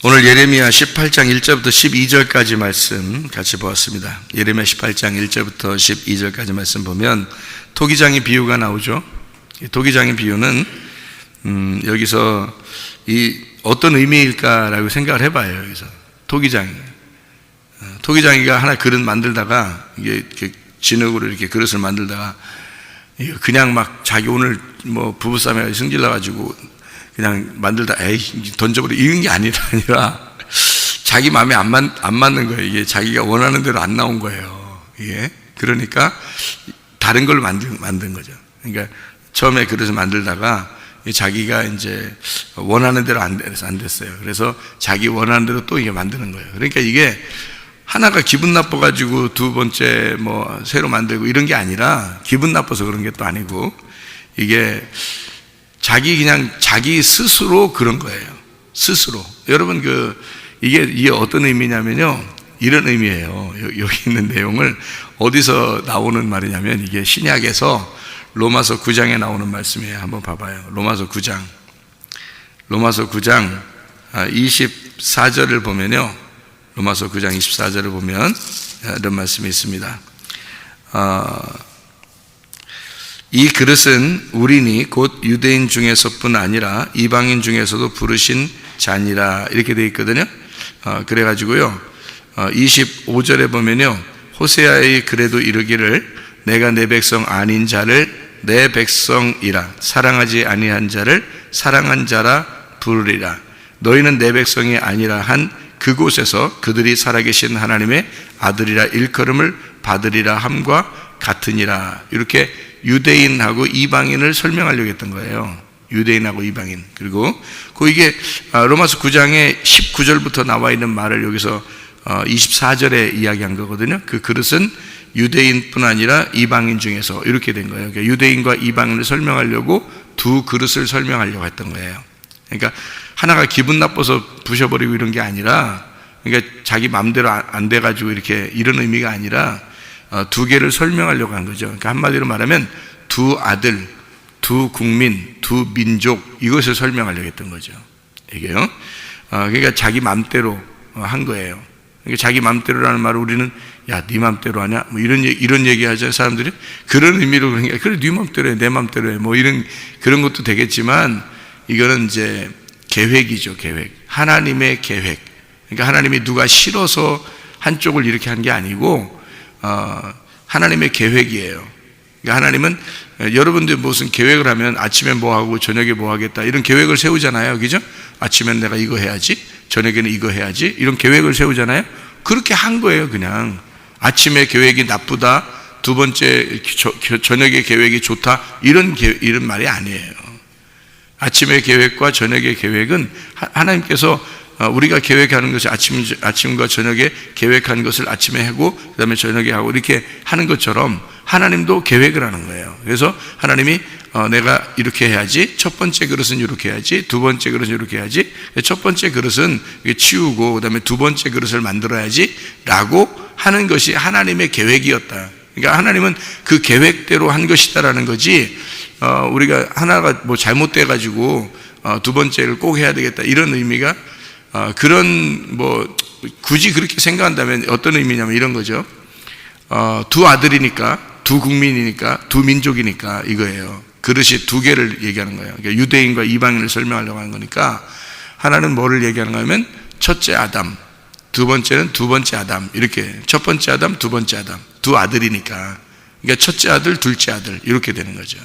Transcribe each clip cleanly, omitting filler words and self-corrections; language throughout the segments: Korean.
오늘 예레미야 18장 1절부터 12절까지 말씀 같이 보았습니다. 예레미야 18장 1절부터 12절까지 말씀 보면 토기장의 비유가 나오죠. 토기장의 비유는 여기서 이 어떤 의미일까라고 생각을 해봐요. 여기서 토기장이가 하나 그릇 만들다가 이게 이렇게 진흙으로 이렇게 그릇을 만들다가 그냥 막 자기 오늘 뭐 부부싸움에 승질나가지고 그냥 만들다 던져버려 이런 게 아니라 자기 마음에 안 맞는 거예요. 이게 자기가 원하는 대로 안 나온 거예요. 이게 그러니까 다른 걸 만든 거죠. 그러니까 처음에 그릇을 만들다가 자기가 이제 원하는 대로 안 됐어요. 그래서 자기 원하는 대로 또 이게 만드는 거예요. 그러니까 이게 하나가 기분 나빠가지고 두 번째 뭐 새로 만들고 이런 게 아니라 기분 나빠서 그런 게 또 아니고 이게 자기 스스로 그런 거예요. 스스로. 여러분 이게 어떤 의미냐면요. 이런 의미예요. 여기 있는 내용을 어디서 나오는 말이냐면 이게 신약에서 로마서 9장에 나오는 말씀이에요. 한번 봐봐요. 로마서 9장 24절을 보면요. 로마서 9장 24절을 보면 이런 말씀이 있습니다. 이 그릇은 우리니 곧 유대인 중에서뿐 아니라 이방인 중에서도 부르신 잔이라 이렇게 되어 있거든요. 그래가지고요 25절에 보면요 호세아의 그래도 이르기를 내가 내 백성 아닌 자를 내 백성이라 사랑하지 아니한 자를 사랑한 자라 부르리라. 너희는 내 백성이 아니라 한 그곳에서 그들이 살아계신 하나님의 아들이라 일컬음을 받으리라 함과 같으니라. 이렇게 유대인하고 이방인을 설명하려고 했던 거예요. 유대인하고 이방인. 그리고 이게 로마서 9장에 19절부터 나와 있는 말을 여기서 24절에 이야기한 거거든요. 그 그릇은 유대인뿐 아니라 이방인 중에서 이렇게 된 거예요. 그러니까 유대인과 이방인을 설명하려고 두 그릇을 설명하려고 했던 거예요. 그러니까 하나가 기분 나빠서 부셔버리고 이런 게 아니라 그러니까 자기 마음대로 안 돼가지고 이렇게 이런 의미가 아니라 두 개를 설명하려고 한 거죠. 그러니까 한마디로 말하면 두 아들, 두 국민, 두 민족 이것을 설명하려고 했던 거죠. 이게요. 그러니까 자기 마음대로 한 거예요. 그러니까 자기 마음대로라는 말을 우리는 야, 네 마음대로 하냐? 뭐 이런 얘기 하죠. 사람들이 그런 의미로 그러니까 그래, 네 마음대로 해, 내 마음대로 해. 뭐 그런 것도 되겠지만 이거는 이제 계획이죠. 계획. 하나님의 계획. 그러니까 하나님이 누가 싫어서 한쪽을 이렇게 한 게 아니고 하나님의 계획이에요. 그러니까 하나님은 여러분들 무슨 계획을 하면 아침에 뭐 하고 저녁에 뭐 하겠다 이런 계획을 세우잖아요. 그죠? 아침엔 내가 이거 해야지, 저녁에는 이거 해야지 이런 계획을 세우잖아요. 그렇게 한 거예요. 그냥 아침에 계획이 나쁘다, 두 번째 저녁에 계획이 좋다 이런 말이 아니에요. 아침의 계획과 저녁의 계획은 하나님께서 우리가 계획하는 것이 아침과 저녁에 계획한 것을 아침에 하고 그 다음에 저녁에 하고 이렇게 하는 것처럼 하나님도 계획을 하는 거예요. 그래서 하나님이 내가 이렇게 해야지, 첫 번째 그릇은 이렇게 해야지, 두 번째 그릇은 이렇게 해야지, 첫 번째 그릇은 치우고 그 다음에 두 번째 그릇을 만들어야지 라고 하는 것이 하나님의 계획이었다. 그러니까 하나님은 그 계획대로 한 것이다라는 거지 우리가 하나가 뭐 잘못돼 가지고 두 번째를 꼭 해야 되겠다 이런 의미가 그런 뭐 굳이 그렇게 생각한다면 어떤 의미냐면 이런 거죠. 두 아들이니까, 두 국민이니까, 두 민족이니까 이거예요. 그릇이 두 개를 얘기하는 거예요. 그러니까 유대인과 이방인을 설명하려고 하는 거니까 하나는 뭐를 얘기하는가 하면 첫째 아담, 두 번째는 두 번째 아담 이렇게 첫 번째 아담, 두 번째 아담 두 아들이니까 그러니까 첫째 아들, 둘째 아들 이렇게 되는 거죠.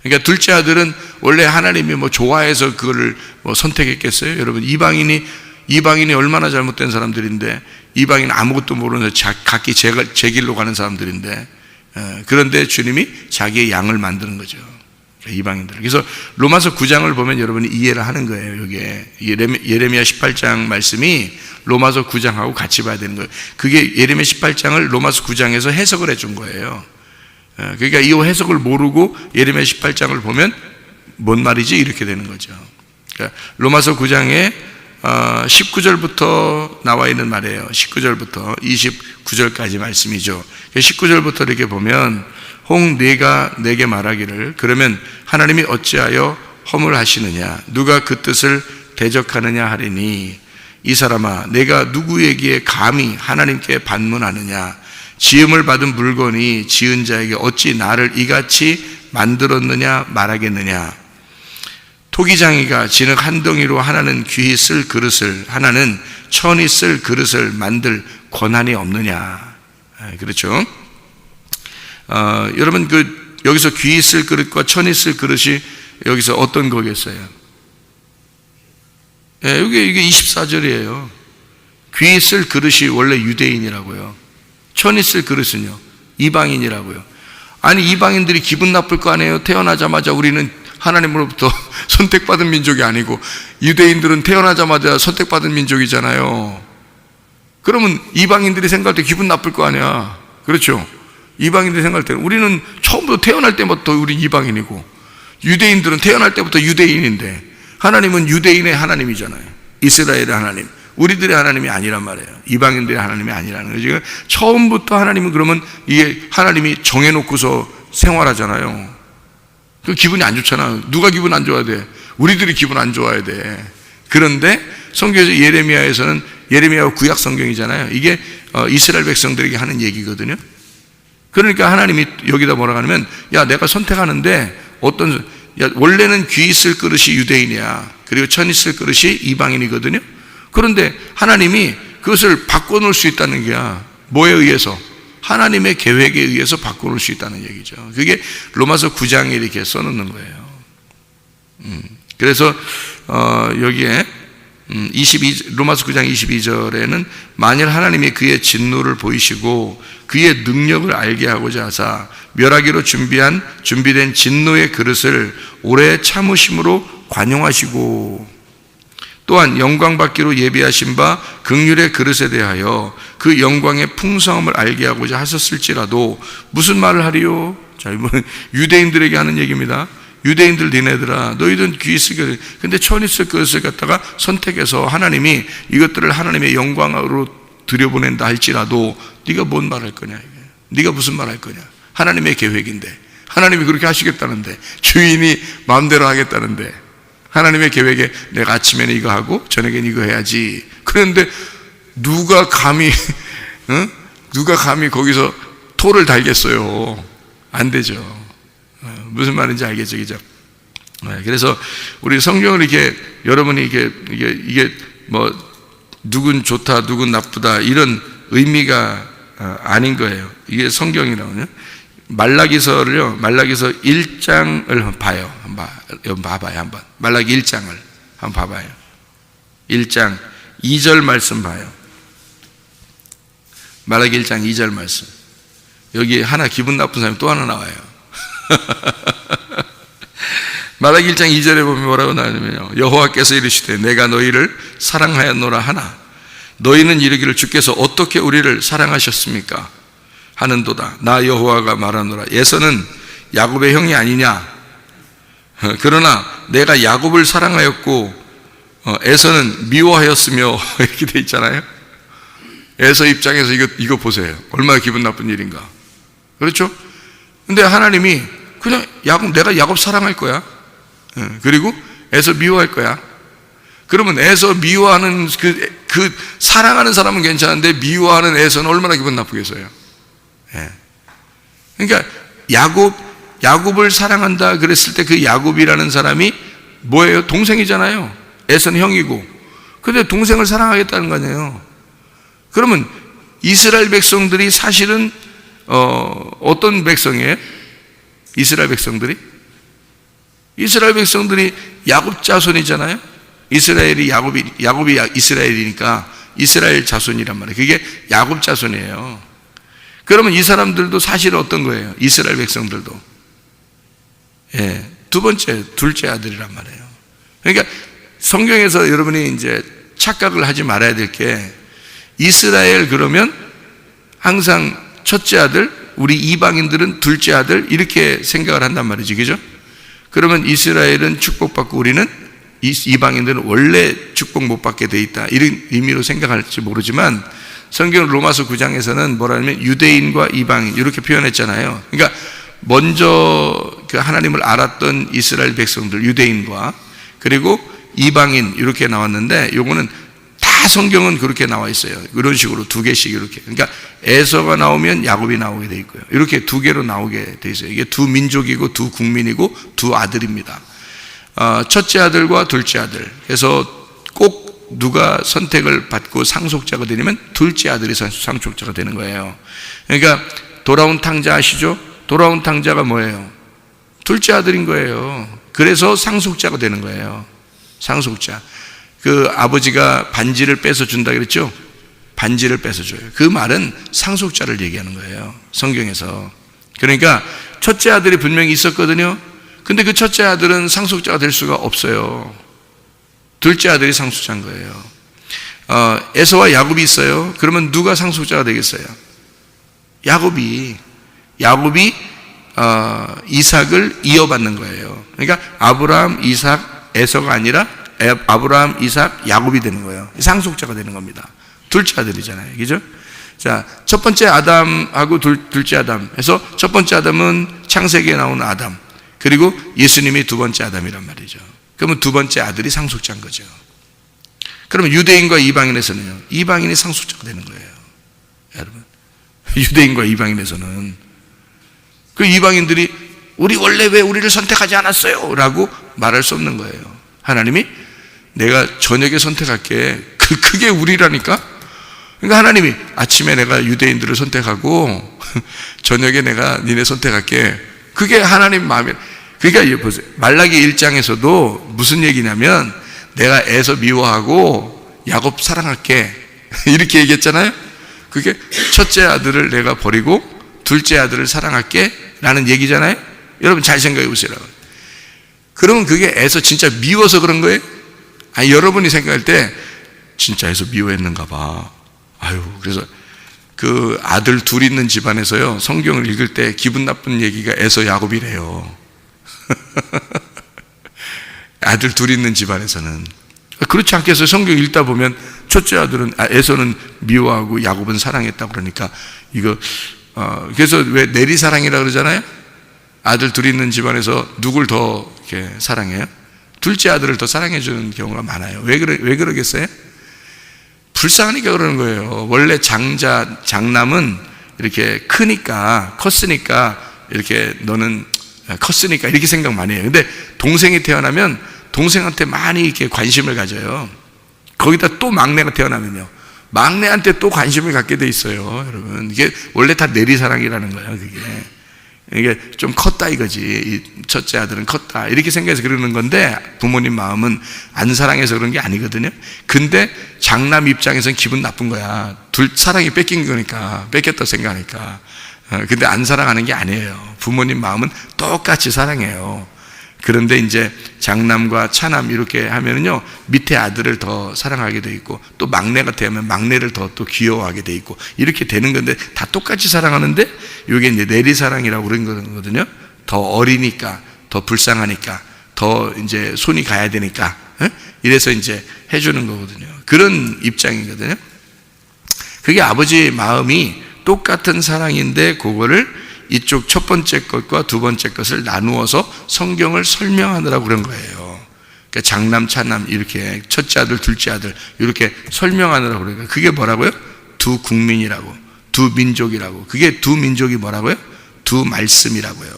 그러니까 둘째 아들은 원래 하나님이 뭐 좋아해서 그거를 뭐 선택했겠어요? 여러분 이방인이 얼마나 잘못된 사람들인데 이방인 아무것도 모르는 각기 제 길로 가는 사람들인데 그런데 주님이 자기의 양을 만드는 거죠. 이방인들. 그래서 로마서 9장을 보면 여러분이 이해를 하는 거예요. 이게 예레미야 18장 말씀이 로마서 9장하고 같이 봐야 되는 거예요. 그게 예레미야 18장을 로마서 9장에서 해석을 해준 거예요. 그러니까 이 해석을 모르고 예레미야 18장을 보면 뭔 말이지? 이렇게 되는 거죠. 그러니까 로마서 9장에 19절부터 나와 있는 말이에요. 19절부터 29절까지 말씀이죠. 19절부터 이렇게 보면 홍 네가 내게 말하기를 그러면 하나님이 어찌하여 허물하시느냐 누가 그 뜻을 대적하느냐 하리니 이 사람아, 내가 누구에게 감히 하나님께 반문하느냐? 지음을 받은 물건이 지은 자에게 어찌 나를 이같이 만들었느냐 말하겠느냐? 토기장이가 진흙 한 덩이로 하나는 귀히 쓸 그릇을, 하나는 천이 쓸 그릇을 만들 권한이 없느냐? 그렇죠? 여러분, 여기서 귀히 쓸 그릇과 천이 쓸 그릇이 여기서 어떤 거겠어요? 이게 24절이에요. 귀히 쓸 그릇이 원래 유대인이라고요. 천이 쓸 그릇은요, 이방인이라고요. 아니, 이방인들이 기분 나쁠 거 아니에요? 태어나자마자 우리는 하나님으로부터 선택받은 민족이 아니고 유대인들은 태어나자마자 선택받은 민족이잖아요. 그러면 이방인들이 생각할 때 기분 나쁠 거 아니야. 그렇죠? 이방인들이 생각할 때 우리는 처음부터 태어날 때부터 우리 이방인이고 유대인들은 태어날 때부터 유대인인데 하나님은 유대인의 하나님이잖아요. 이스라엘의 하나님. 우리들의 하나님이 아니란 말이에요. 이방인들의 하나님이 아니라는 거죠. 처음부터 하나님은 그러면 이게 하나님이 정해놓고서 생활하잖아요. 그 기분이 안 좋잖아. 누가 기분 안 좋아야 돼? 우리들이 기분 안 좋아야 돼. 그런데 성경에서 예레미야에서는, 예레미야가 구약 성경이잖아요. 이게 이스라엘 백성들에게 하는 얘기거든요. 그러니까 하나님이 여기다 뭐라고 하냐면, 야, 내가 선택하는데 원래는 귀 있을 그릇이 유대인이야. 그리고 천 있을 그릇이 이방인이거든요. 그런데 하나님이 그것을 바꿔놓을 수 있다는 게야. 뭐에 의해서? 하나님의 계획에 의해서 바꿔놓을 수 있다는 얘기죠. 그게 로마서 9장에 이렇게 써놓는 거예요. 그래서 여기에 로마서 9장 22절에는 만일 하나님이 그의 진노를 보이시고 그의 능력을 알게 하고자 하사 멸하기로 준비된 진노의 그릇을 오래 참으심으로 관용하시고 또한 영광 받기로 예비하신 바 긍휼의 그릇에 대하여 그 영광의 풍성함을 알게 하고자 하셨을지라도 무슨 말을 하리요? 자, 이번 유대인들에게 하는 얘기입니다. 유대인들 니네들아, 너희들은 귀 있을 것, 근데 천 있을 것을 갖다가 선택해서 하나님이 이것들을 하나님의 영광으로 들여보낸다 할지라도 네가 뭔 말 할 거냐? 이게. 네가 무슨 말 할 거냐? 하나님의 계획인데, 하나님이 그렇게 하시겠다는데, 주인이 마음대로 하겠다는데, 하나님의 계획에 내가 아침에는 이거 하고 저녁에는 이거 해야지. 그런데 누가 감히 거기서 토를 달겠어요? 안 되죠. 무슨 말인지 알겠죠, 그죠? 그래서 우리 성경을 이렇게 여러분이 이게 뭐 누군 좋다, 누군 나쁘다 이런 의미가 아닌 거예요. 이게 성경이라고요. 말라기서를요, 말라기서 1장을 봐요. 한번 봐봐요, 한번. 말라기 1장을 한번 봐봐요. 1장 2절 말씀 봐요. 말라기 1장 2절 말씀. 여기 하나 기분 나쁜 사람이 또 하나 나와요. 말라기 1장 2절에 보면 뭐라고 나오냐면요, 여호와께서 이르시되 내가 너희를 사랑하였노라 하나 너희는 이르기를 주께서 어떻게 우리를 사랑하셨습니까? 하는도다. 나 여호와가 말하노라. 에서는 야곱의 형이 아니냐? 그러나 내가 야곱을 사랑하였고 에서는 미워하였으며 이렇게 돼 있잖아요. 에서 입장에서 이거 보세요. 얼마나 기분 나쁜 일인가. 그렇죠? 근데 하나님이 그냥 내가 야곱 사랑할 거야. 그리고 에서 미워할 거야. 그러면 에서 미워하는 그 사랑하는 사람은 괜찮은데 미워하는 에서는 얼마나 기분 나쁘겠어요. 그러니까 야곱을 사랑한다 그랬을 때 그 야곱이라는 사람이 뭐예요? 동생이잖아요. 에서는 형이고. 근데 동생을 사랑하겠다는 거 아니에요. 그러면 이스라엘 백성들이 사실은 어떤 백성이에요? 이스라엘 백성들이 야곱 자손이잖아요. 이스라엘이 야곱이 이스라엘이니까 이스라엘 자손이란 말이에요. 그게 야곱 자손이에요. 그러면 이 사람들도 사실은 어떤 거예요? 이스라엘 백성들도 두 번째, 둘째 아들이란 말이에요. 그러니까 성경에서 여러분이 이제 착각을 하지 말아야 될 게, 이스라엘 그러면 항상 첫째 아들, 우리 이방인들은 둘째 아들 이렇게 생각을 한단 말이지, 그죠? 그러면 이스라엘은 축복받고 우리는 이방인들은 원래 축복 못 받게 돼 있다, 이런 의미로 생각할지 모르지만 성경 로마서 9장에서는 뭐라 하면 유대인과 이방인 이렇게 표현했잖아요. 그러니까 먼저 그 하나님을 알았던 이스라엘 백성들, 유대인과 그리고 이방인 이렇게 나왔는데, 요거는 다 다 성경은 그렇게 나와 있어요. 이런 식으로 두 개씩 이렇게. 그러니까 에서가 나오면 야곱이 나오게 돼 있고요. 이렇게 두 개로 나오게 돼 있어요. 이게 두 민족이고 두 국민이고 두 아들입니다. 첫째 아들과 둘째 아들. 그래서 꼭 누가 선택을 받고 상속자가 되냐면 둘째 아들이 상속자가 되는 거예요. 그러니까 돌아온 탕자 아시죠? 돌아온 탕자가 뭐예요? 둘째 아들인 거예요. 그래서 상속자가 되는 거예요. 상속자. 그 아버지가 반지를 뺏어준다 그랬죠? 반지를 뺏어줘요. 그 말은 상속자를 얘기하는 거예요. 성경에서. 그러니까 첫째 아들이 분명히 있었거든요. 근데 그 첫째 아들은 상속자가 될 수가 없어요. 둘째 아들이 상속자인 거예요. 에서와 야곱이 있어요. 그러면 누가 상속자가 되겠어요? 야곱이 이삭을 이어받는 거예요. 그러니까 아브라함, 이삭, 에서가 아니라 아브라함, 이삭, 야곱이 되는 거예요. 상속자가 되는 겁니다. 둘째 아들이잖아요. 그죠? 자, 첫 번째 아담하고 둘째 아담 해서 첫 번째 아담은 창세기에 나오는 아담, 그리고 예수님이 두 번째 아담이란 말이죠. 그러면 두 번째 아들이 상속자인 거죠. 그러면 유대인과 이방인에서는요, 이방인이 상속자가 되는 거예요. 여러분, 유대인과 이방인에서는 그 이방인들이 우리 원래 왜 우리를 선택하지 않았어요? 라고 말할 수 없는 거예요. 하나님이 내가 저녁에 선택할게. 그게 우리라니까? 그러니까 하나님이 아침에 내가 유대인들을 선택하고 저녁에 내가 니네 선택할게. 그게 하나님 마음에. 그러니까 보세요. 말라기 1장에서도 무슨 얘기냐면 내가 에서 미워하고 야곱 사랑할게. 이렇게 얘기했잖아요. 그게 첫째 아들을 내가 버리고 둘째 아들을 사랑할게 라는 얘기잖아요. 여러분 잘 생각해 보세요. 그러면 그게 에서 진짜 미워서 그런 거예요? 아니, 여러분이 생각할 때 진짜 에서 미워했는가 봐. 아유, 그래서 그 아들 둘 있는 집안에서요, 성경을 읽을 때 기분 나쁜 얘기가 에서 야곱이래요. 아들 둘 있는 집안에서는. 그렇지 않겠어요? 성경 읽다 보면 첫째 아들은 에서는 미워하고 야곱은 사랑했다고 그러니까 이거 그래서 왜 내리사랑이라 그러잖아요? 아들 둘 있는 집안에서 누굴 더 이렇게 사랑해요? 둘째 아들을 더 사랑해 주는 경우가 많아요. 왜 그러겠어요? 불쌍하니까 그러는 거예요. 원래 장남은 이렇게 컸으니까 이렇게 너는 컸으니까 이렇게 생각 많이 해요. 근데 동생이 태어나면 동생한테 많이 이렇게 관심을 가져요. 거기다 또 막내가 태어나면요, 막내한테 또 관심을 갖게 돼 있어요. 여러분, 이게 원래 다 내리사랑이라는 거예요. 이게 좀 컸다 이거지. 이 첫째 아들은 컸다 이렇게 생각해서 그러는 건데, 부모님 마음은 안 사랑해서 그런 게 아니거든요. 근데 장남 입장에서는 기분 나쁜 거야. 둘 사랑이 뺏긴 거니까, 뺏겼다 생각하니까. 근데 안 사랑하는 게 아니에요. 부모님 마음은 똑같이 사랑해요. 그런데 이제 장남과 차남 이렇게 하면은요, 밑에 아들을 더 사랑하게 돼 있고, 또 막내가 되면 막내를 더 또 귀여워하게 돼 있고, 이렇게 되는 건데 다 똑같이 사랑하는데, 이게 이제 내리사랑이라고 그런 거거든요. 더 어리니까, 더 불쌍하니까, 더 이제 손이 가야 되니까, 이래서 이제 해주는 거거든요. 그런 입장이거든요. 그게 아버지의 마음이 똑같은 사랑인데, 그거를 이쪽 첫 번째 것과 두 번째 것을 나누어서 성경을 설명하느라고 그런 거예요. 그러니까 장남, 차남 이렇게 첫째 아들, 둘째 아들 이렇게 설명하느라고 그러니까 그게 뭐라고요? 두 국민이라고, 두 민족이라고. 그게 두 민족이 뭐라고요? 두 말씀이라고요.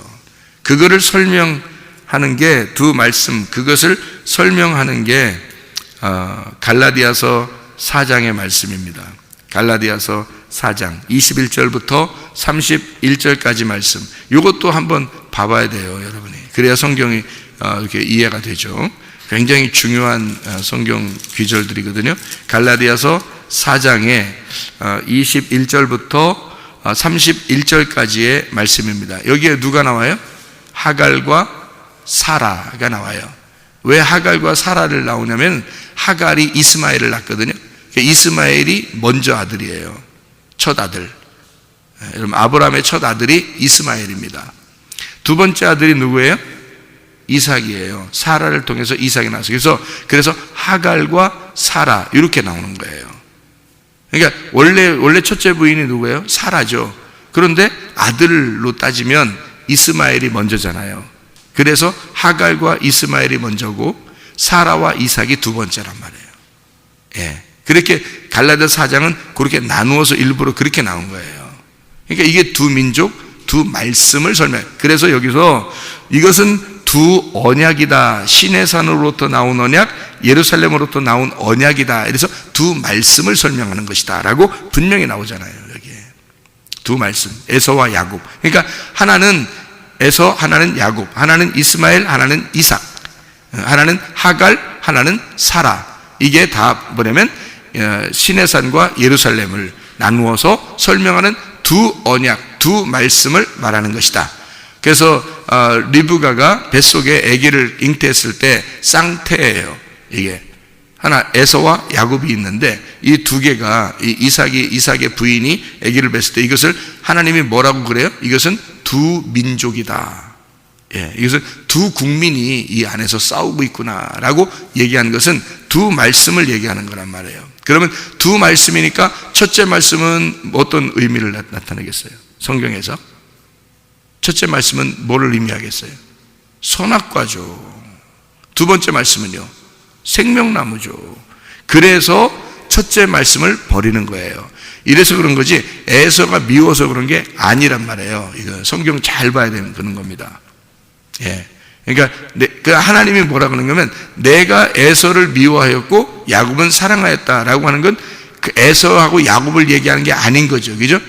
그거를 설명하는 게 두 말씀, 그것을 설명하는 게 갈라디아서 4장의 말씀입니다. 갈라디아서 4장 21절부터 31절까지 말씀, 이것도 한번 봐봐야 돼요, 여러분이. 그래야 성경이 이렇게 이해가 되죠. 굉장히 중요한 성경 귀절들이거든요. 갈라디아서 4장에 21절부터 31절까지의 말씀입니다. 여기에 누가 나와요? 하갈과 사라가 나와요. 왜 하갈과 사라를 나오냐면, 하갈이 이스마엘을 낳거든요. 이스마엘이 먼저 아들이에요. 첫 아들. 여러분, 아브라함의 첫 아들이 이스마엘입니다. 두 번째 아들이 누구예요? 이삭이에요. 사라를 통해서 이삭이 나왔어요. 그래서 하갈과 사라 이렇게 나오는 거예요. 그러니까 원래 첫째 부인이 누구예요? 사라죠. 그런데 아들로 따지면 이스마엘이 먼저잖아요. 그래서 하갈과 이스마엘이 먼저고 사라와 이삭이 두 번째란 말이에요. 예. 그렇게 갈라디아서 4장은 그렇게 나누어서 일부러 그렇게 나온 거예요. 그러니까 이게 두 민족, 두 말씀을 설명해요. 그래서 여기서 이것은 두 언약이다. 시내산으로부터 나온 언약, 예루살렘으로부터 나온 언약이다. 그래서 두 말씀을 설명하는 것이다 라고 분명히 나오잖아요. 여기에 두 말씀, 에서와 야곱. 그러니까 하나는 에서, 하나는 야곱, 하나는 이스마엘, 하나는 이삭, 하나는 하갈, 하나는 사라. 이게 다 뭐냐면 시내산과 예루살렘을 나누어서 설명하는 두 언약, 두 말씀을 말하는 것이다. 그래서 리브가가 뱃속에 아기를 잉태했을 때 쌍태예요. 이게 하나 에서와 야곱이 있는데 이 두 개가 이삭의 부인이 아기를 뱃을 때 이것을 하나님이 뭐라고 그래요? 이것은 두 민족이다. 예, 이것은 두 국민이 이 안에서 싸우고 있구나라고 얘기하는 것은 두 말씀을 얘기하는 거란 말이에요. 그러면 두 말씀이니까 첫째 말씀은 어떤 의미를 나타내겠어요? 성경에서 첫째 말씀은 뭐를 의미하겠어요? 선악과죠. 두 번째 말씀은요, 생명나무죠. 그래서 첫째 말씀을 버리는 거예요. 이래서 그런 거지 에서가 미워서 그런 게 아니란 말이에요. 이거 성경 잘 봐야 되는 그런 겁니다. 예. 그러니까 하나님이 뭐라 그러는 거면 내가 에서를 미워하였고 야곱은 사랑하였다라고 하는 건 그 에서하고 야곱을 얘기하는 게 아닌 거죠. 그죠?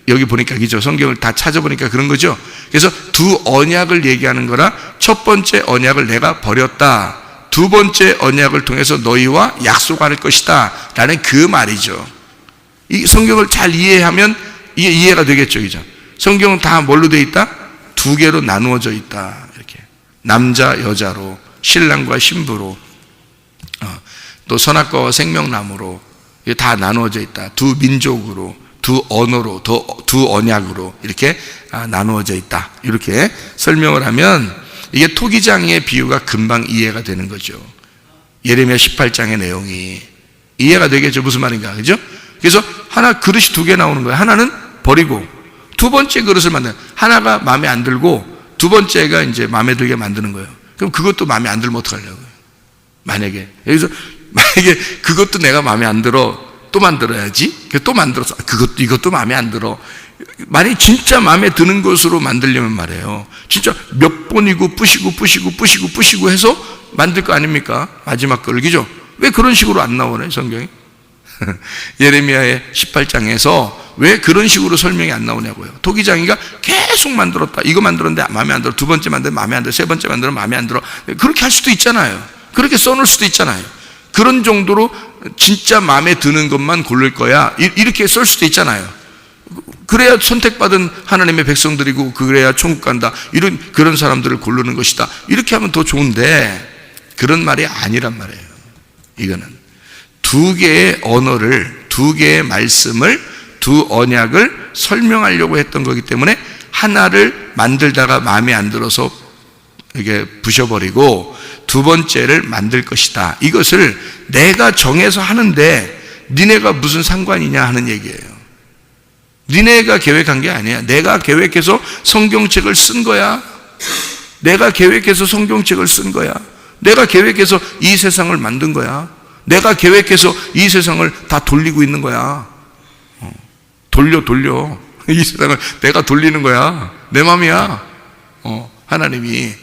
여기 보니까 그죠? 성경을 다 찾아보니까 그런 거죠. 그래서 두 언약을 얘기하는 거라 첫 번째 언약을 내가 버렸다. 두 번째 언약을 통해서 너희와 약속할 것이다. 라는 그 말이죠. 이 성경을 잘 이해하면 이게 이해가 되겠죠. 그죠? 성경은 다 뭘로 되어 있다? 두 개로 나누어져 있다. 이렇게. 남자, 여자로, 신랑과 신부로, 또 선악과와 생명나무로, 이게 다 나누어져 있다. 두 민족으로, 두 언어로, 두 언약으로 이렇게 나누어져 있다. 이렇게 설명을 하면 이게 토기장의 비유가 금방 이해가 되는 거죠. 예레미야 18장의 내용이 이해가 되겠죠. 무슨 말인가, 그죠? 그래서 하나 그릇이 두 개 나오는 거예요. 하나는 버리고 두 번째 그릇을 만드는, 하나가 마음에 안 들고 두 번째가 이제 마음에 들게 만드는 거예요. 그럼 그것도 마음에 안 들면 어떡하려고요? 만약에 그것도 내가 마음에 안 들어, 또 만들어야지. 또 만들어서 이것도 마음에 안 들어. 만약에 진짜 마음에 드는 것으로 만들려면 말이에요, 진짜 몇 번이고 부시고 해서 만들 거 아닙니까? 마지막 걸, 그죠? 왜 그런 식으로 안 나오나요, 성경이? 예레미야의 18장에서 왜 그런 식으로 설명이 안 나오냐고요. 토기장이가 계속 만들었다. 이거 만들었는데 마음에 안 들어. 두 번째 만들면 마음에 안 들어. 세 번째 만들면 마음에 안 들어. 그렇게 할 수도 있잖아요. 그렇게 써놓을 수도 있잖아요. 그런 정도로 진짜 마음에 드는 것만 고를 거야. 이렇게 쓸 수도 있잖아요. 그래야 선택받은 하나님의 백성들이고 그래야 천국 간다. 그런 사람들을 고르는 것이다. 이렇게 하면 더 좋은데 그런 말이 아니란 말이에요. 이거는 두 개의 언어를, 두 개의 말씀을, 두 언약을 설명하려고 했던 거기 때문에 하나를 만들다가 마음에 안 들어서 이게 부셔버리고 두 번째를 만들 것이다. 이것을 내가 정해서 하는데 니네가 무슨 상관이냐 하는 얘기예요. 니네가 계획한 게 아니야. 내가 계획해서 성경책을 쓴 거야. 내가 계획해서 성경책을 쓴 거야. 내가 계획해서 이 세상을 만든 거야. 내가 계획해서 이 세상을 다 돌리고 있는 거야. 돌려. 이 세상을 내가 돌리는 거야. 내 맘이야. 하나님이.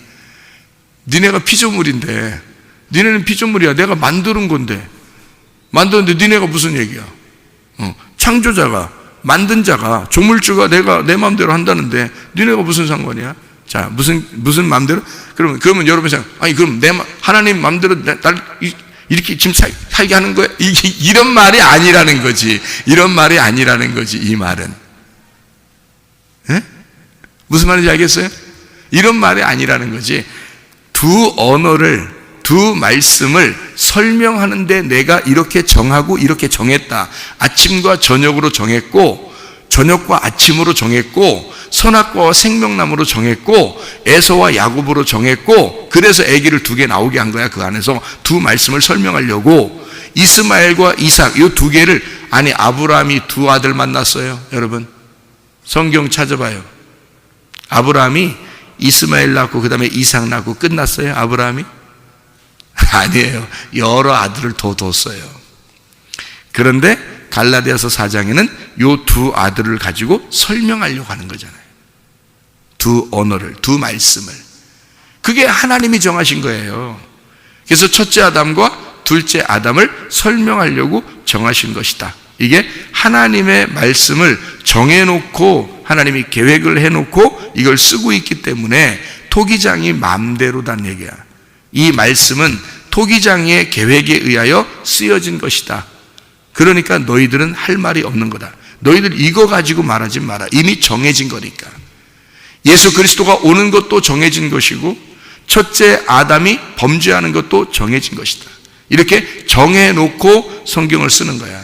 니네가 피조물인데, 니네는 피조물이야. 내가 만드는 건데, 만드는데 니네가 무슨 얘기야? 창조자가, 만든 자가, 조물주가 내가 내 마음대로 한다는데 니네가 무슨 상관이야? 자, 무슨 마음대로? 그러면 여러분 생각, 아니 그럼 하나님 마음대로 날 이렇게 지금 살게 하는 거야? 이런 말이 아니라는 거지. 이런 말이 아니라는 거지. 이 말은. 예? 무슨 말인지 알겠어요? 이런 말이 아니라는 거지. 두 언어를, 두 말씀을 설명하는데 내가 이렇게 정하고 이렇게 정했다. 아침과 저녁으로 정했고, 저녁과 아침으로 정했고, 선악과와 생명나무로 정했고, 에서와 야곱으로 정했고, 그래서 아기를 두 개 나오게 한 거야. 그 안에서 두 말씀을 설명하려고. 이스마엘과 이삭, 이 두 개를, 아니 아브라함이 두 아들 만났어요. 여러분 성경 찾아봐요. 아브라함이 이스마엘 낳고 그 다음에 이삭 낳고 끝났어요? 아브라함이? 아니에요. 여러 아들을 더 뒀어요. 그런데 갈라디아서 4장에는 요 두 아들을 가지고 설명하려고 하는 거잖아요. 두 언어를, 두 말씀을. 그게 하나님이 정하신 거예요. 그래서 첫째 아담과 둘째 아담을 설명하려고 정하신 것이다. 이게 하나님의 말씀을 정해놓고 하나님이 계획을 해놓고 이걸 쓰고 있기 때문에 토기장이 마음대로란 얘기야. 이 말씀은 토기장의 계획에 의하여 쓰여진 것이다. 그러니까 너희들은 할 말이 없는 거다. 너희들 이거 가지고 말하지 마라. 이미 정해진 거니까. 예수 그리스도가 오는 것도 정해진 것이고 첫째 아담이 범죄하는 것도 정해진 것이다. 이렇게 정해놓고 성경을 쓰는 거야.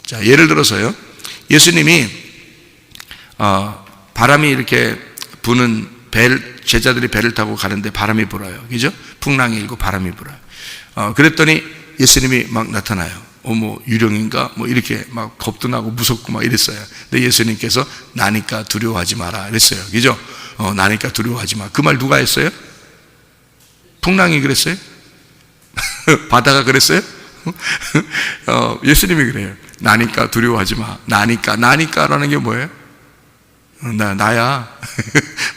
자, 예를 들어서요, 예수님이 바람이 이렇게 부는 제자들이 배를 타고 가는데 바람이 불어요. 그죠? 풍랑이 일고 바람이 불어요. 그랬더니 예수님이 막 나타나요. 뭐 유령인가? 뭐 이렇게 막 겁도 나고 무섭고 막 이랬어요. 근데 예수님께서 나니까 두려워하지 마라 이랬어요. 그죠? 나니까 두려워하지 마. 그 말 누가 했어요? 풍랑이 그랬어요? 바다가 그랬어요? 예수님이 그래요. 나니까 두려워하지 마. 나니까라는 게 뭐예요? 나야.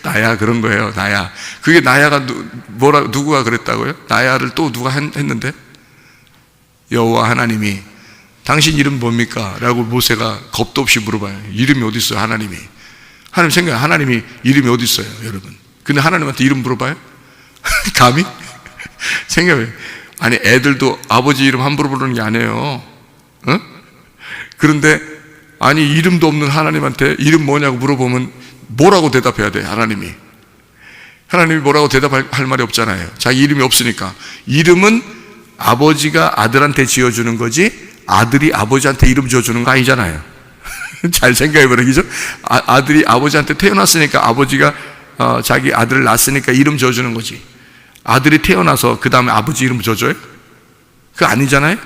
나야 그런 거예요. 나야. 그게 나야가 누구가 그랬다고요? 나야를 또 누가 했는데? 여호와 하나님이 당신 이름 뭡니까? 라고 모세가 겁도 없이 물어봐요. 이름이 어디 있어요? 하나님이 생각해. 하나님이 이름이 어디 있어요? 여러분. 근데 하나님한테 이름 물어봐요? 감히? 생각해. 아니 애들도 아버지 이름 함부로 부르는 게 아니에요. 어? 그런데 아니 이름도 없는 하나님한테 이름 뭐냐고 물어보면 뭐라고 대답해야 돼? 하나님이 뭐라고 대답할 말이 없잖아요. 자기 이름이 없으니까. 이름은 아버지가 아들한테 지어주는 거지 아들이 아버지한테 이름 지어주는 거 아니잖아요. 잘 생각해보라. 그죠? 아들이 아버지한테 태어났으니까 아버지가 자기 아들을 낳았으니까 이름 지어주는 거지. 아들이 태어나서 그 다음에 아버지 이름 지어줘요? 그거 아니잖아요.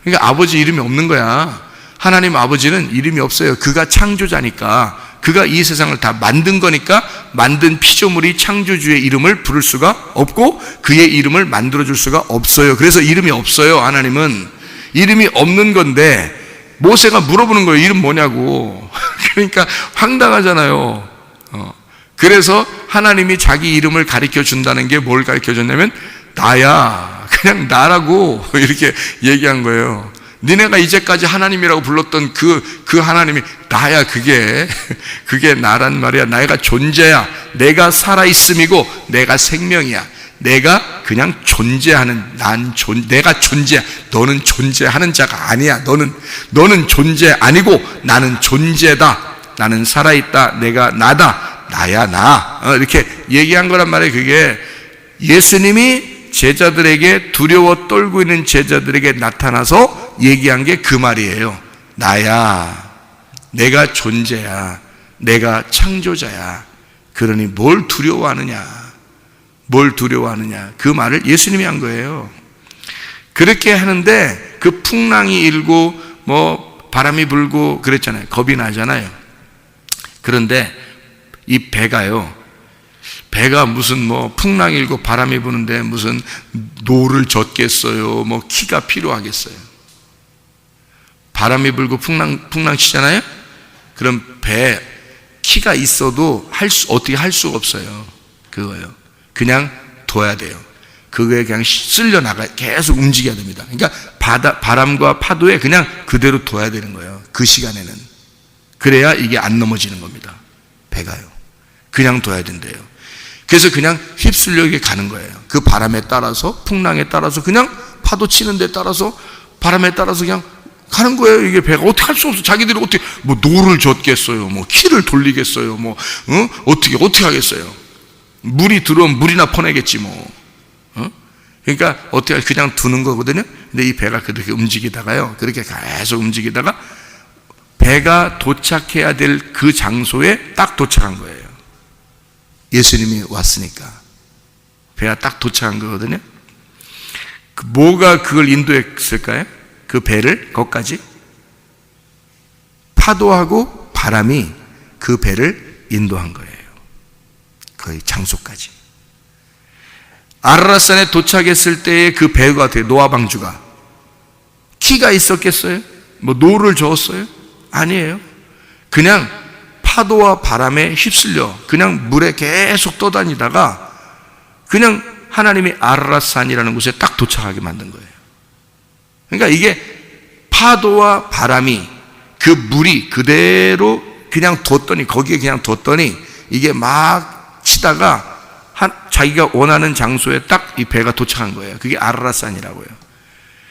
그러니까 아버지 이름이 없는 거야. 하나님 아버지는 이름이 없어요. 그가 창조자니까. 그가 이 세상을 다 만든 거니까 만든 피조물이 창조주의 이름을 부를 수가 없고 그의 이름을 만들어줄 수가 없어요. 그래서 이름이 없어요. 하나님은 이름이 없는 건데 모세가 물어보는 거예요. 이름 뭐냐고. 그러니까 황당하잖아요. 그래서 하나님이 자기 이름을 가르쳐 준다는 게 뭘 가르쳐 줬냐면 나야. 그냥 나라고 이렇게 얘기한 거예요. 니네가 이제까지 하나님이라고 불렀던 그 하나님이 나야. 그게 나란 말이야. 내가 존재야. 내가 살아있음이고 내가 생명이야. 내가 그냥 존재하는 내가 존재야. 너는 존재하는 자가 아니야. 너는 존재 아니고 나는 존재다. 나는 살아있다. 내가 나다. 나야 나. 이렇게 얘기한 거란 말이에요. 그게 예수님이 제자들에게 두려워 떨고 있는 제자들에게 나타나서 얘기한 게 그 말이에요. 나야. 내가 존재야. 내가 창조자야. 그러니 뭘 두려워하느냐. 그 말을 예수님이 한 거예요. 그렇게 하는데 그 풍랑이 일고 뭐 바람이 불고 그랬잖아요. 겁이 나잖아요. 그런데 이 배가 무슨 뭐 풍랑이 일고 바람이 부는데 무슨 노를 젓겠어요? 뭐 키가 필요하겠어요? 바람이 불고 풍랑 치잖아요? 그럼 배 키가 있어도 어떻게 할 수가 없어요. 그거요. 그냥 둬야 돼요. 그거에 그냥 계속 움직여야 됩니다. 그러니까 바람과 파도에 그냥 그대로 둬야 되는 거예요. 그 시간에는. 그래야 이게 안 넘어지는 겁니다. 배가요. 그냥 둬야 된대요. 그래서 그냥 휩쓸려 이게 가는 거예요. 그 바람에 따라서, 풍랑에 따라서, 그냥 파도 치는 데 따라서, 바람에 따라서 그냥 가는 거예요. 이게 배가 어떻게 할 수 없어. 자기들이 어떻게 뭐 노를 젓겠어요, 뭐 키를 돌리겠어요, 뭐 어떻게 하겠어요. 물이 들어오면 물이나 퍼내겠지 뭐. 그러니까 어떻게 그냥 두는 거거든요. 근데 이 배가 그렇게 움직이다가요, 그렇게 계속 움직이다가 배가 도착해야 될 그 장소에 딱 도착한 거예요. 예수님이 왔으니까 배가 딱 도착한 거거든요. 뭐가 그걸 인도했을까요? 그 배를 거기까지? 파도하고 바람이 그 배를 인도한 거예요. 거의 장소까지. 아라랏산에 도착했을 때의 그 배가 어떻게, 노아 방주가 키가 있었겠어요? 뭐 노를 저었어요? 아니에요. 그냥 파도와 바람에 휩쓸려 그냥 물에 계속 떠다니다가 그냥 하나님이 아라랏산이라는 곳에 딱 도착하게 만든 거예요. 그러니까 이게 파도와 바람이 그 물이 그대로 그냥 뒀더니, 거기에 그냥 뒀더니 이게 막 치다가 자기가 원하는 장소에 딱 이 배가 도착한 거예요. 그게 아라랏산이라고요.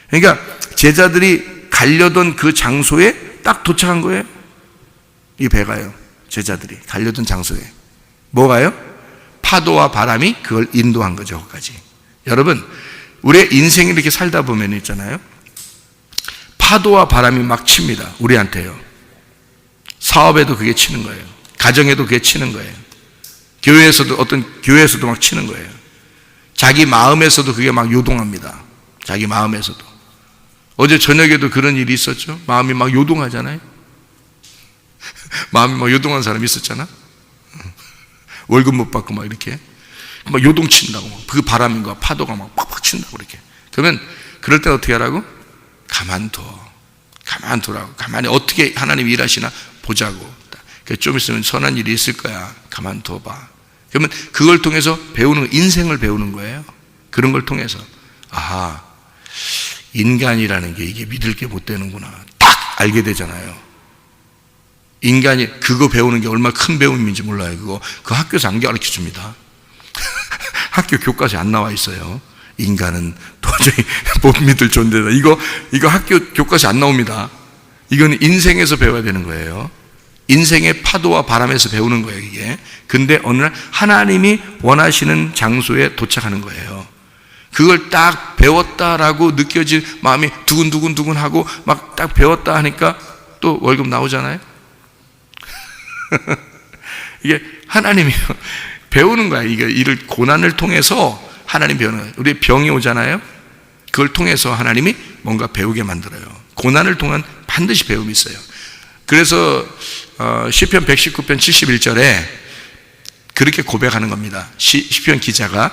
그러니까 제자들이 가려던 그 장소에 딱 도착한 거예요. 이 배가요. 제자들이 가려던 장소에. 뭐가요? 파도와 바람이 그걸 인도한 거죠. 거기까지. 여러분, 우리의 인생이 이렇게 살다 보면 있잖아요. 파도와 바람이 막 칩니다. 우리한테요. 사업에도 그게 치는 거예요. 가정에도 그게 치는 거예요. 교회에서도, 어떤 교회에서도 막 치는 거예요. 자기 마음에서도 그게 막 요동합니다. 자기 마음에서도. 어제 저녁에도 그런 일이 있었죠. 마음이 막 요동하잖아요. 마음이 막 요동한 사람이 있었잖아. 월급 못 받고 막 이렇게 막 요동친다고. 그 바람과 파도가 막 팍팍 친다고 이렇게. 그러면 그럴 때 어떻게 하라고? 가만두라고. 가만히 어떻게 하나님이 일하시나 보자고. 좀 있으면 선한 일이 있을 거야. 가만둬봐. 그러면 그걸 통해서 배우는, 인생을 배우는 거예요. 그런 걸 통해서 아하, 인간이라는 게 이게 믿을 게 못 되는구나 딱 알게 되잖아요. 인간이 그거 배우는 게 얼마나 큰 배움인지 몰라요. 그거 학교에서 안 가르쳐 줍니다. 학교 교과서에 안 나와 있어요. 인간은 도저히 못 믿을 존재다. 이거 학교 교과서에 안 나옵니다. 이건 인생에서 배워야 되는 거예요. 인생의 파도와 바람에서 배우는 거예요, 이게. 근데 어느 날 하나님이 원하시는 장소에 도착하는 거예요. 그걸 딱 배웠다라고 느껴질 마음이 두근두근하고 막 딱 배웠다 하니까 또 월급 나오잖아요. 이게 하나님이 배우는 거야. 이게 이를 고난을 통해서 하나님 배우는 거예요. 우리 병이 오잖아요. 그걸 통해서 하나님이 뭔가 배우게 만들어요. 고난을 통한 반드시 배움이 있어요. 그래서 시편 119편 71절에 그렇게 고백하는 겁니다. 시편 기자가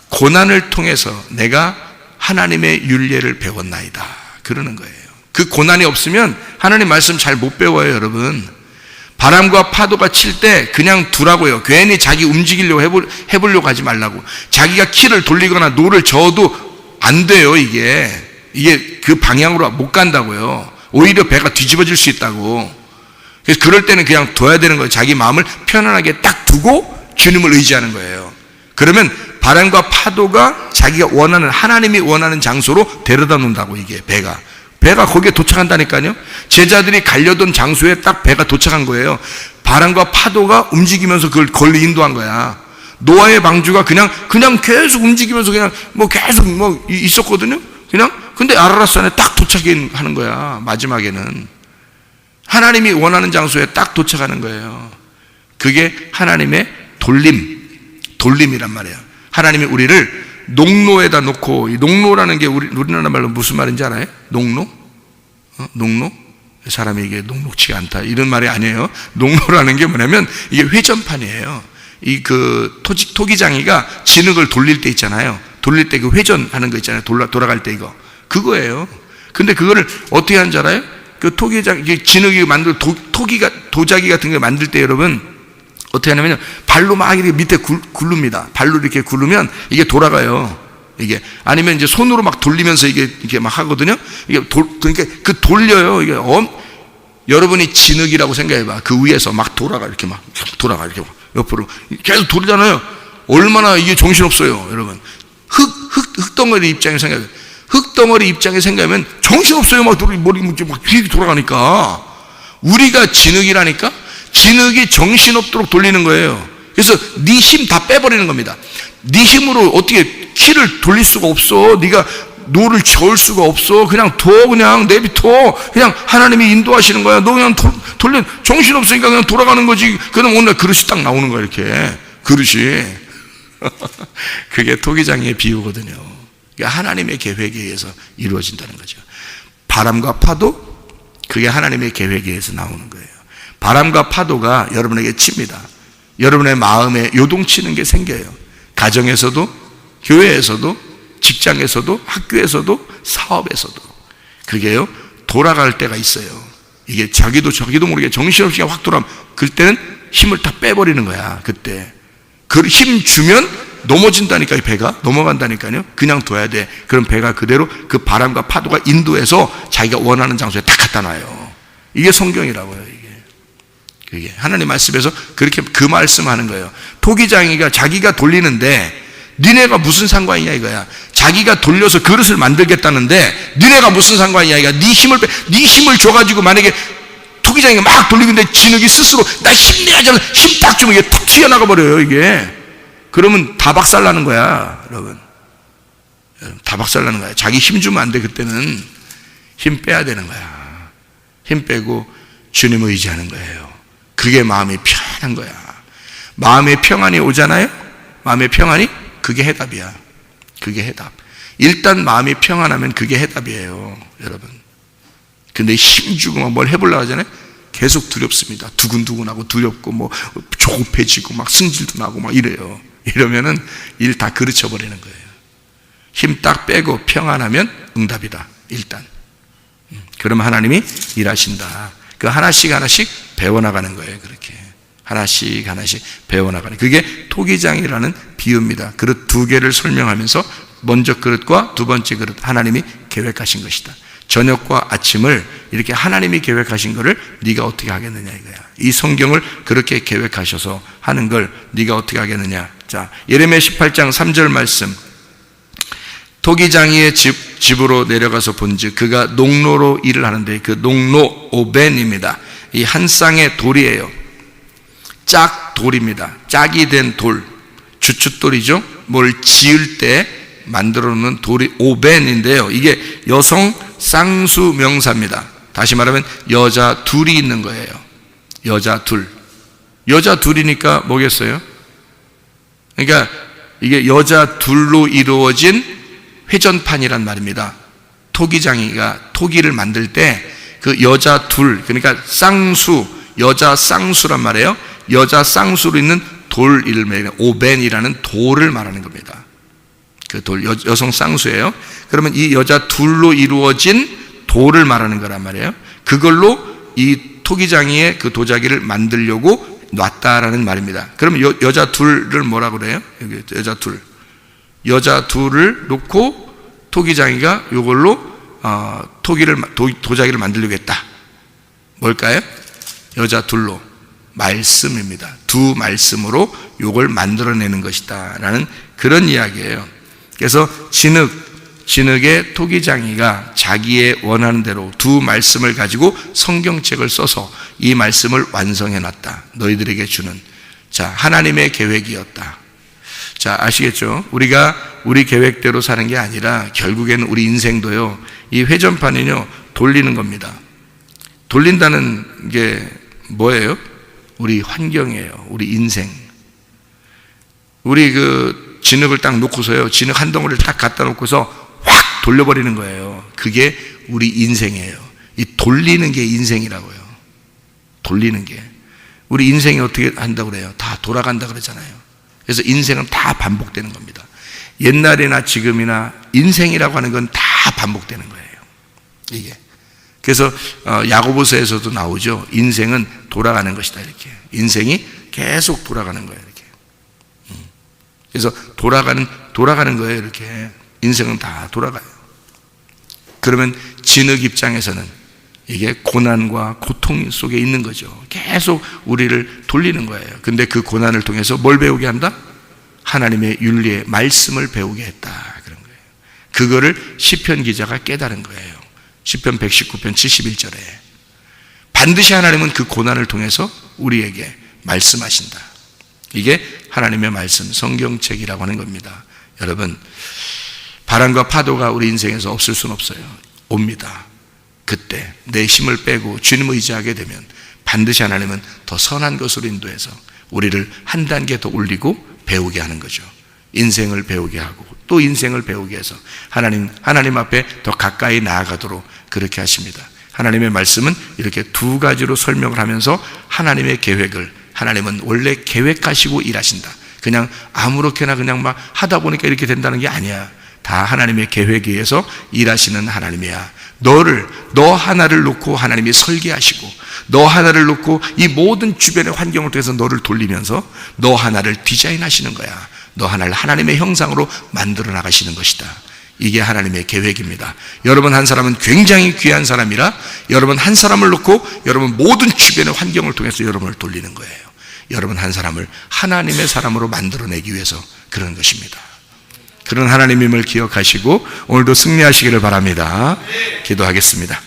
고난을 통해서 내가 하나님의 율례를 배웠나이다 그러는 거예요. 그 고난이 없으면 하나님 말씀 잘 못 배워요, 여러분. 바람과 파도가 칠 때 그냥 두라고요. 괜히 자기 움직이려고 해보려고 하지 말라고. 자기가 키를 돌리거나 노를 저어도 안 돼요. 이게 그 방향으로 못 간다고요. 오히려 배가 뒤집어질 수 있다고. 그래서 그럴 때는 그냥 둬야 되는 거예요. 자기 마음을 편안하게 딱 두고 주님을 의지하는 거예요. 그러면 바람과 파도가 자기가 원하는, 하나님이 원하는 장소로 데려다 놓는다고. 이게 배가 거기에 도착한다니까요. 제자들이 가려던 장소에 딱 배가 도착한 거예요. 바람과 파도가 움직이면서 그걸 인도한 거야. 노아의 방주가 그냥 계속 움직이면서 그냥 계속 있었거든요. 근데 아라랏산에 딱 도착하는 거야. 마지막에는 하나님이 원하는 장소에 딱 도착하는 거예요. 그게 하나님의 돌림이란 말이에요. 하나님이 우리를 농로에다 놓고, 이 농로라는 게 우리나라 말로 무슨 말인지 알아요? 농로? 농로? 사람이 이게 녹록치가 않다 이런 말이 아니에요. 농로라는 게 뭐냐면 이게 회전판이에요. 토기장이가 진흙을 돌릴 때 있잖아요. 돌릴 때 그 회전하는 거 있잖아요. 돌아갈 때 그거예요. 근데 그거를 어떻게 하는지 알아요? 그 토기장, 진흙이 도자기 같은 거 만들 때 여러분 어떻게 하냐면 발로 막 이렇게 밑에 굴릅니다. 발로 이렇게 굴르면 이게 돌아가요. 이게 아니면 이제 손으로 막 돌리면서 이게 막 하거든요. 그러니까 돌려요. 이게 여러분이 진흙이라고 생각해봐. 그 위에서 막 돌아가 이렇게 옆으로 계속 돌잖아요. 얼마나 이게 정신없어요, 여러분. 흙덩어리 입장에 생각해. 흙덩어리 입장에 생각하면 정신없어요. 머리 막 휙 돌아가니까. 우리가 진흙이라니까. 진흙이 정신없도록 돌리는 거예요. 그래서 네 힘 다 빼버리는 겁니다. 네 힘으로 어떻게 키를 돌릴 수가 없어. 네가 노를 저을 수가 없어. 그냥 내비둬. 그냥 하나님이 인도하시는 거야. 너 그냥 돌려. 정신없으니까 그냥 돌아가는 거지. 그럼 오늘 그릇이 딱 나오는 거야. 이렇게 그릇이. 그게 토기장의 비유거든요. 그러니까 하나님의 계획에 의해서 이루어진다는 거죠. 바람과 파도, 그게 하나님의 계획에 의해서 나오는 거예요. 바람과 파도가 여러분에게 칩니다. 여러분의 마음에 요동치는 게 생겨요. 가정에서도, 교회에서도, 직장에서도, 학교에서도, 사업에서도. 그게요, 돌아갈 때가 있어요. 이게 자기도 모르게 정신없이 확 돌아가면 그때는 힘을 다 빼버리는 거야. 그때 그 힘 주면 넘어진다니까요. 배가 넘어간다니까요. 그냥 둬야 돼. 그럼 배가 그대로 그 바람과 파도가 인도해서 자기가 원하는 장소에 딱 갖다 놔요. 이게 성경이라고요. 그게 하나님 말씀에서 그렇게 그 말씀하는 거예요. 토기장이가 자기가 돌리는데 니네가 무슨 상관이냐 이거야. 자기가 돌려서 그릇을 만들겠다는데 니네가 무슨 상관이냐 이거야. 네 힘을 줘가지고 만약에 토기장이가 막 돌리고 있는데 진흙이 스스로 나 힘내야지 힘 딱 주면 이게 탁 튀어나가 버려요. 이게 그러면 다 박살나는 거야. 여러분 다 박살나는 거야. 자기 힘 주면 안 돼. 그때는 힘 빼야 되는 거야. 힘 빼고 주님을 의지하는 거예요. 그게 마음이 편한 거야. 마음의 평안이 오잖아요. 마음의 평안이 그게 해답이야. 그게 해답. 일단 마음이 평안하면 그게 해답이에요, 여러분. 근데 힘주고 막 뭘 해보려고 하잖아요. 계속 두렵습니다. 두근두근하고 두렵고 뭐 조급해지고 막 승질도 나고 막 이래요. 이러면은 일 다 그르쳐버리는 거예요. 힘 딱 빼고 평안하면 응답이다. 일단. 그러면 하나님이 일하신다. 그 하나씩 배워나가는 거예요. 그렇게 하나씩 배워나가는, 그게 토기장이라는 비유입니다. 그릇 두 개를 설명하면서 먼저 그릇과 두 번째 그릇 하나님이 계획하신 것이다. 저녁과 아침을 이렇게 하나님이 계획하신 것을 네가 어떻게 하겠느냐 이거야. 이 성경을 그렇게 계획하셔서 하는 걸 네가 어떻게 하겠느냐. 자, 예레미야 18장 3절 말씀. 토기장이의 집으로 내려가서 본즉 그가 농로로 일을 하는데, 그 농로 오벤입니다. 이 한 쌍의 돌이에요. 짝 돌입니다. 짝이 된 돌, 주춧돌이죠. 뭘 지을 때 만들어 놓는 돌이 오벤인데요. 이게 여성 쌍수 명사입니다. 다시 말하면 여자 둘이 있는 거예요. 여자 둘이니까 뭐겠어요? 그러니까 이게 여자 둘로 이루어진 회전판이란 말입니다. 토기장이가 토기를 만들 때 그 여자 둘, 그러니까 쌍수, 여자 쌍수란 말이에요. 여자 쌍수로 있는 돌 이름이 오벤이라는 돌을 말하는 겁니다. 그 돌, 여성 쌍수예요. 그러면 이 여자 둘로 이루어진 돌을 말하는 거란 말이에요. 그걸로 이 토기장이의 그 도자기를 만들려고 놨다라는 말입니다. 그러면 여자 둘을 뭐라고 그래요? 여기 여자 둘을 놓고 토기장이가 이걸로 도자기를 만들려고 했다. 뭘까요? 여자 둘로 말씀입니다. 두 말씀으로 이걸 만들어내는 것이다 라는 그런 이야기예요. 그래서 진흙의 토기장이가 자기의 원하는 대로 두 말씀을 가지고 성경책을 써서 이 말씀을 완성해 놨다. 너희들에게 주는, 자, 하나님의 계획이었다. 자, 아시겠죠? 우리가 우리 계획대로 사는 게 아니라 결국에는 우리 인생도요, 이 회전판은요 돌리는 겁니다. 돌린다는 게 뭐예요? 우리 환경이에요. 우리 인생. 우리 그 진흙을 딱 놓고서요, 진흙 한 덩어리를 딱 갖다 놓고서 확 돌려버리는 거예요. 그게 우리 인생이에요. 이 돌리는 게 인생이라고요. 돌리는 게. 우리 인생이 어떻게 한다고 그래요? 다 돌아간다 그러잖아요. 그래서 인생은 다 반복되는 겁니다. 옛날이나 지금이나 인생이라고 하는 건 다 반복되는 거예요. 이게. 그래서 야고보서에서도 나오죠. 인생은 돌아가는 것이다 이렇게. 인생이 계속 돌아가는 거예요 이렇게. 그래서 돌아가는 거예요 이렇게. 인생은 다 돌아가요. 그러면 진흙 입장에서는 이게 고난과 고통 속에 있는 거죠. 계속 우리를 돌리는 거예요. 근데 그 고난을 통해서 뭘 배우게 한다? 하나님의 윤리의 말씀을 배우게 했다 그런 거예요. 그거를 시편 기자가 깨달은 거예요. 시편 119편 71절에 반드시 하나님은 그 고난을 통해서 우리에게 말씀하신다. 이게 하나님의 말씀, 성경책이라고 하는 겁니다. 여러분, 바람과 파도가 우리 인생에서 없을 수는 없어요. 옵니다. 그때 내 힘을 빼고 주님을 의지하게 되면 반드시 하나님은 더 선한 것으로 인도해서 우리를 한 단계 더 올리고 배우게 하는 거죠. 인생을 배우게 하고 또 인생을 배우게 해서 하나님 앞에 더 가까이 나아가도록 그렇게 하십니다. 하나님의 말씀은 이렇게 두 가지로 설명을 하면서 하나님의 계획을, 하나님은 원래 계획하시고 일하신다. 그냥 아무렇게나 그냥 막 하다 보니까 이렇게 된다는 게 아니야. 다 하나님의 계획에 의해서 일하시는 하나님이야. 너 하나를 놓고 하나님이 설계하시고, 너 하나를 놓고 이 모든 주변의 환경을 통해서 너를 돌리면서 너 하나를 디자인하시는 거야. 너 하나를 하나님의 형상으로 만들어 나가시는 것이다. 이게 하나님의 계획입니다. 여러분 한 사람은 굉장히 귀한 사람이라 여러분 한 사람을 놓고 여러분 모든 주변의 환경을 통해서 여러분을 돌리는 거예요. 여러분 한 사람을 하나님의 사람으로 만들어내기 위해서 그런 것입니다. 그런 하나님임을 기억하시고 오늘도 승리하시기를 바랍니다. 기도하겠습니다.